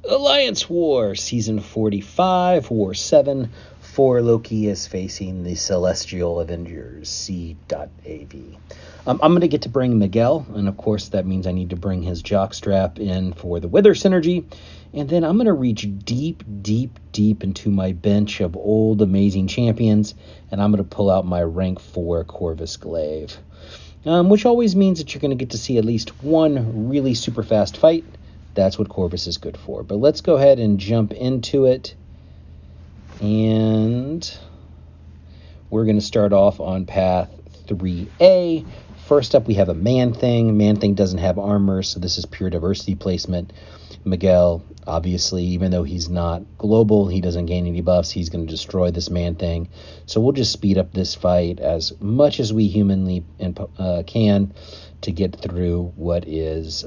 Alliance War, Season 45, War 7, for Loki is facing the Celestial Avengers, C.Av. I'm going to get to bring Miguel, and of course that means I need to bring his jockstrap in for the Wither synergy, and then I'm going to reach deep, deep, deep into my bench of old amazing champions, and I'm going to pull out my rank 4 Corvus Glaive, which always means that you're going to get to see at least one really super fast fight. That's what Corvus is good for. But let's go ahead and jump into it. And we're going to start off on path 3A. First up, we have a Man-Thing. Man-Thing doesn't have armor, so this is pure diversity placement. Miguel, obviously, even though he's not global, he doesn't gain any buffs, he's going to destroy this Man-Thing. So we'll just speed up this fight as much as we humanly can to get through what is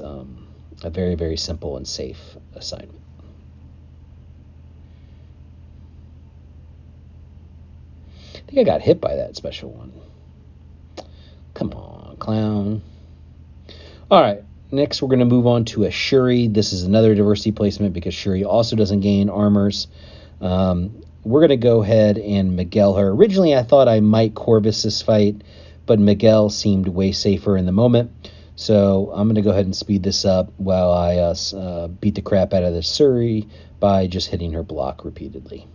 a very, very simple and safe assignment. I think I got hit by that special one. Come on, clown. All right, next we're going to move on to a Shuri. This is another diversity placement because Shuri also doesn't gain armors. We're going to go ahead and Miguel her. Originally, I thought I might Corvus this fight, but Miguel seemed way safer in the moment. So I'm going to go ahead and speed this up while I beat the crap out of the Shuri by just hitting her block repeatedly.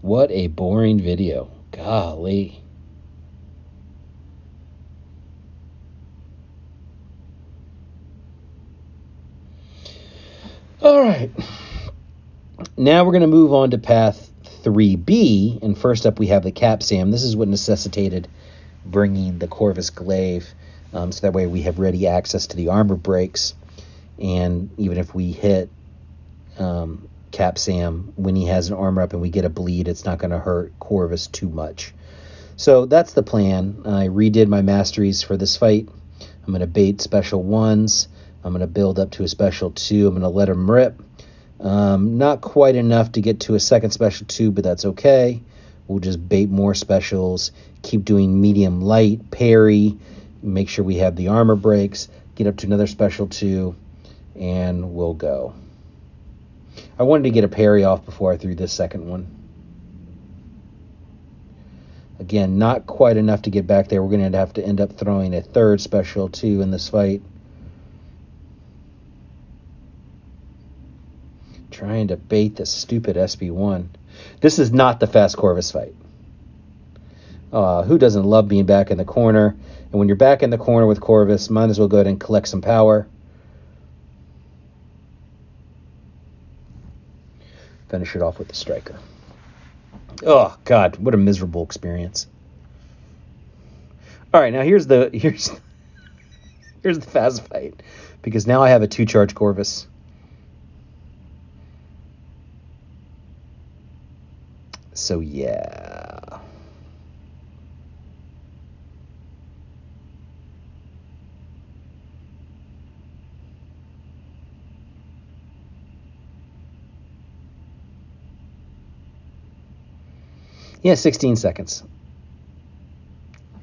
What a boring video. Golly. All right, now we're going to move on to path 3B, and first up we have the Capsam. This is what necessitated bringing the Corvus Glaive, so that way we have ready access to the armor breaks, and even if we hit Capsam when he has an armor up and we get a bleed, it's not going to hurt Corvus too much. So that's the plan. I redid my masteries for this fight. I'm going to bait special 1s. I'm going to build up to a special 2. I'm going to let him rip. Not quite enough to get to a second special 2, but that's okay. We'll just bait more specials, keep doing medium light, parry, make sure we have the armor breaks, get up to another special 2, and we'll go. I wanted to get a parry off before I threw this second one. Again, not quite enough to get back there. We're going to have to end up throwing a third special 2 in this fight. Trying to bait the stupid SB1. This is not the fast Corvus fight. Who doesn't love being back in the corner? And when you're back in the corner with Corvus, might as well go ahead and collect some power. Finish it off with the striker. Oh, God, what a miserable experience. All right, now here's the fast fight, because now I have a 2-charge Corvus. So, yeah. Yeah, 16 seconds.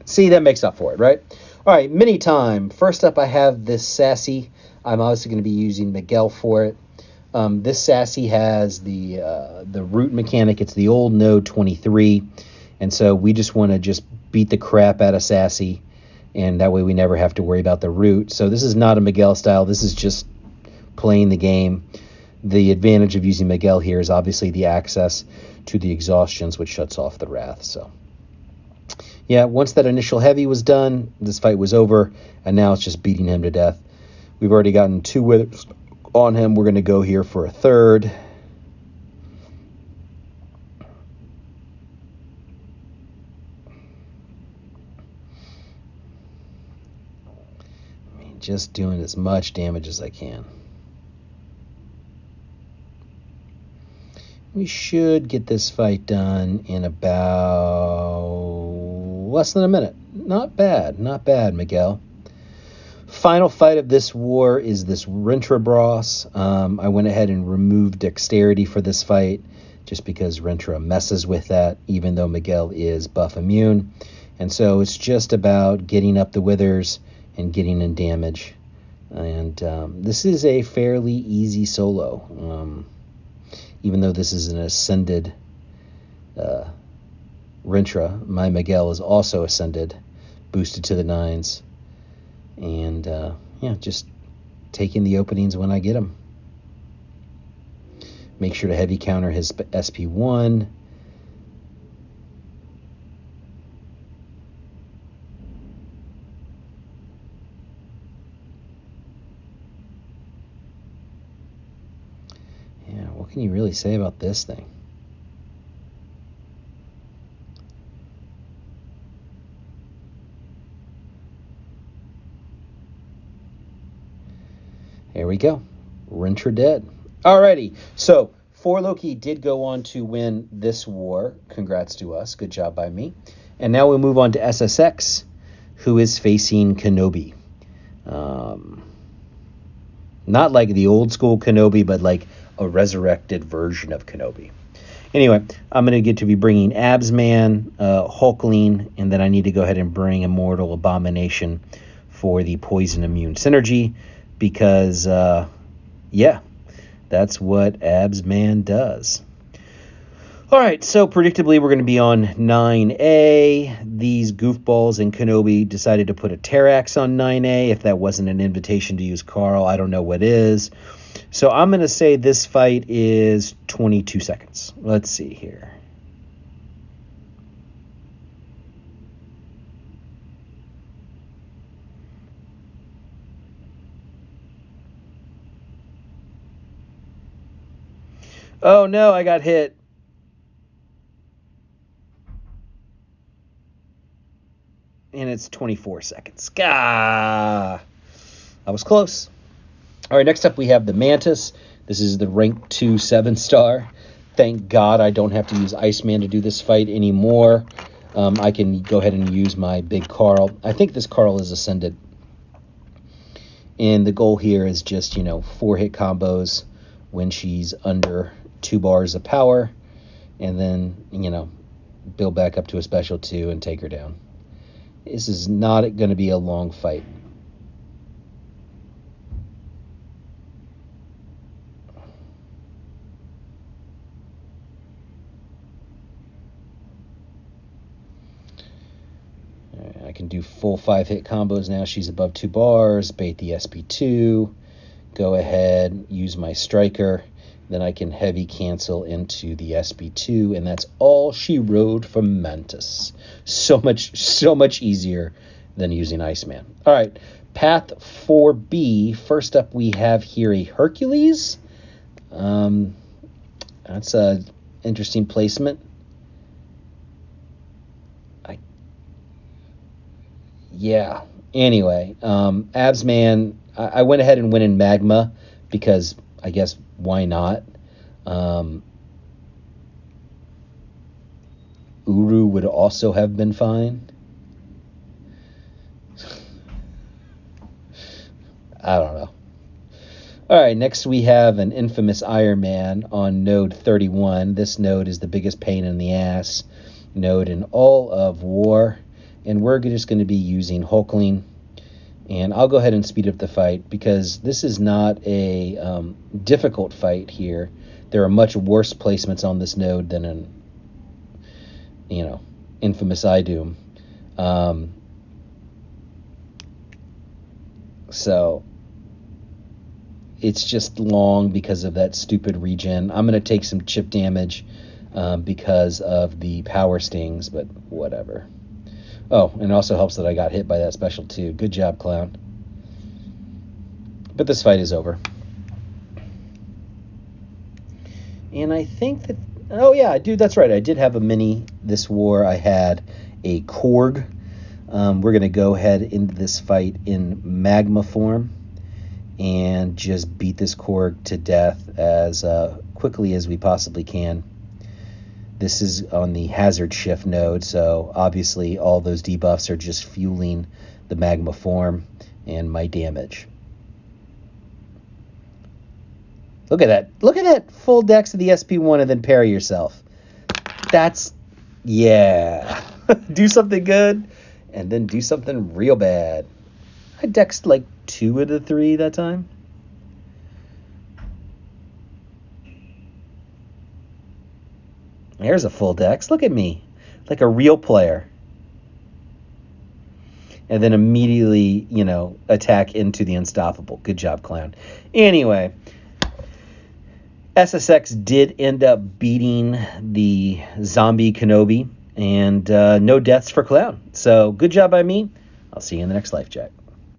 See, that makes up for it, right? All right, mini time. First up, I have this Sassy. I'm obviously going to be using Miguel for it. This Sassy has the root mechanic. It's the old node 23, and so we just want to just beat the crap out of Sassy, and that way we never have to worry about the root. So this is not a Miguel style. This is just playing the game. The advantage of using Miguel here is obviously the access to the exhaustions, which shuts off the wrath. So yeah, once that initial heavy was done, this fight was over, and now it's just beating him to death. We've already gotten 2 withers on him. We're going to go here for a third. Just doing as much damage as I can. We should get this fight done in about less than a minute. Not bad, Miguel. Final fight of this war is this Rentra. I went ahead and removed dexterity for this fight just because Rentra messes with that, even though Miguel is buff immune. And so it's just about getting up the withers and getting in damage. And this is a fairly easy solo. Even though this is an ascended Rentra, my Miguel is also ascended, boosted to the 9s. And yeah, just taking the openings when I get them. Make sure to heavy counter his SP1. Yeah, what can you really say about this thing? There we go. Rentra dead. Alrighty. So, 4 Loki did go on to win this war. Congrats to us. Good job by me. And now we'll move on to SSX, who is facing KenOB. Not like the old school KenOB, but like a resurrected version of KenOB. Anyway, I'm going to get to be bringing Absman, Hulkling, and then I need to go ahead and bring Immortal Abomination for the Poison Immune Synergy. Because, yeah, that's what Absman does. All right, so predictably, we're going to be on 9A. These goofballs in KenOB decided to put a Terrax on 9A. If that wasn't an invitation to use Carl, I don't know what is. So I'm going to say this fight is 22 seconds. Let's see here. Oh no, I got hit. And it's 24 seconds. Gah! I was close. All right, next up we have the Mantis. This is the rank 2 7-star. Thank God I don't have to use Iceman to do this fight anymore. I can go ahead and use my big Carl. I think this Carl is ascended. And the goal here is just, 4-hit combos when she's under 2 bars of power, and then, build back up to a special 2 and take her down. This is not going to be a long fight. I can do full 5-hit combos now. She's above 2 bars, bait the SP2, go ahead, use my striker. Then I can heavy cancel into the SB2, and that's all she wrote from Mantis. So much easier than using Iceman. All right, path 4B. First up, we have here a Hercules. That's a interesting placement. Yeah. Anyway, Absman. I went ahead and went in Magma because I guess why not? Uru would also have been fine. I don't know. All right, next we have an infamous Iron Man on node 31. This node is the biggest pain in the ass node in all of War, and we're just going to be using Hulkling. And I'll go ahead and speed up the fight because this is not a difficult fight here. There are much worse placements on this node than an, infamous Idum. So it's just long because of that stupid regen. I'm going to take some chip damage because of the power stings, but whatever. Oh, and it also helps that I got hit by that special too. Good job, clown. But this fight is over. And I think that... Oh, yeah, dude, that's right. I did have a mini this war. I had a Korg. We're going to go ahead into this fight in Magma form and just beat this Korg to death as quickly as we possibly can. This is on the hazard shift node, so obviously all those debuffs are just fueling the magma form and my damage. Look at that. Look at that full dex of the SP1 and then parry yourself. That's, yeah. Do something good and then do something real bad. I dexed like 2 of the 3 that time. There's a full dex. Look at me. Like a real player. And then immediately, you know, attack into the unstoppable. Good job, Clown. Anyway, SSX did end up beating the zombie KenOB, and no deaths for Clown. So good job by me. I'll see you in the next life check.